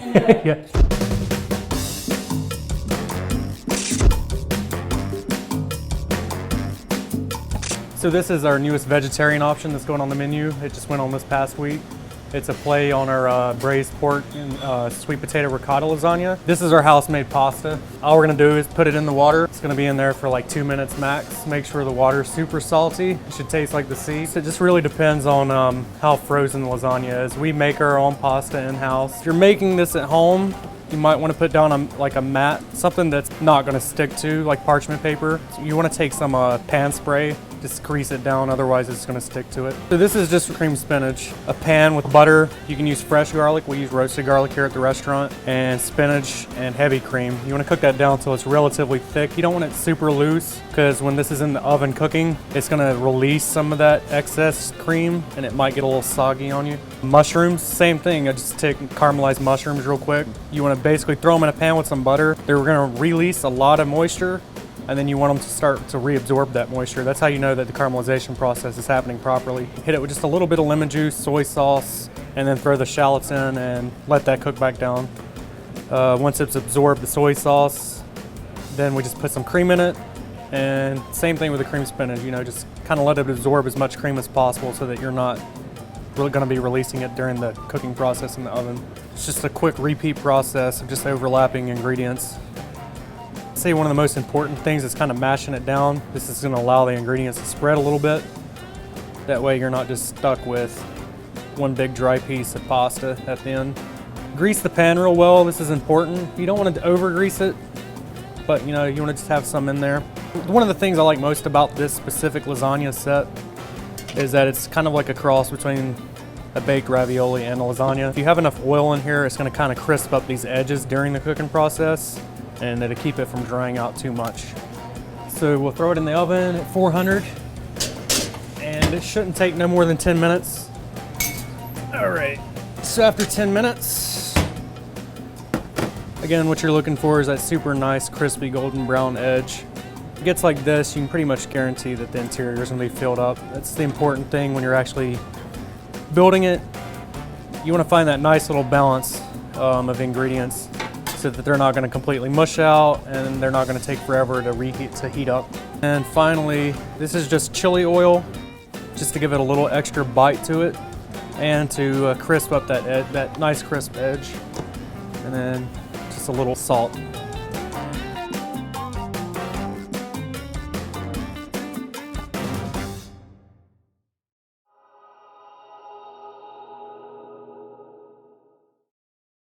Yeah. So this is our newest vegetarian option that's going on the menu. It just went on this past week. It's a play on our braised pork and sweet potato ricotta lasagna. This is our house-made pasta. All we're gonna do is put it in the water. It's gonna be in there for like 2 minutes max. Make sure the water's super salty. It should taste like the sea. So it just really depends on how frozen the lasagna is. We make our own pasta in-house. If you're making this at home, you might want to put down like a mat, something that's not going to stick to, like parchment paper. So you want to take some pan spray, just grease it down, otherwise it's going to stick to it. So this is just cream spinach. A pan with butter. You can use fresh garlic. We use roasted garlic here at the restaurant. And spinach and heavy cream. You want to cook that down until it's relatively thick. You don't want it super loose, because when this is in the oven cooking, it's going to release some of that excess cream and it might get a little soggy on you. Mushrooms, same thing. I just take caramelized mushrooms real quick. You want to basically throw them in a pan with some butter. They're going to release a lot of moisture, and then you want them to start to reabsorb that moisture. That's how you know that the caramelization process is happening properly. Hit it with just a little bit of lemon juice, soy sauce, and then throw the shallots in and let that cook back down. Once it's absorbed the soy sauce, then we just put some cream in it. And same thing with the cream spinach, you know, just kind of let it absorb as much cream as possible so that you're not really going to be releasing it during the cooking process in the oven. It's just a quick repeat process of just overlapping ingredients. I'd say one of the most important things is kind of mashing it down. This is going to allow the ingredients to spread a little bit. That way you're not just stuck with one big dry piece of pasta at the end. Grease the pan real well. This is important. You don't want to over grease it, but you know, you want to just have some in there. One of the things I like most about this specific lasagna set is that it's kind of like a cross between a baked ravioli and a lasagna. If you have enough oil in here, it's going to kind of crisp up these edges during the cooking process, and it'll keep it from drying out too much. So we'll throw it in the oven at 400, and it shouldn't take no more than 10 minutes. All right, so after 10 minutes, again, what you're looking for is that super nice, crispy, golden brown edge. If it gets like this, you can pretty much guarantee that the interior is going to be filled up. That's the important thing when you're actually building it. You want to find that nice little balance of ingredients so that they're not going to completely mush out and they're not going to take forever to heat up. And finally, this is just chili oil, just to give it a little extra bite to it and to crisp up that nice crisp edge. And then just a little salt.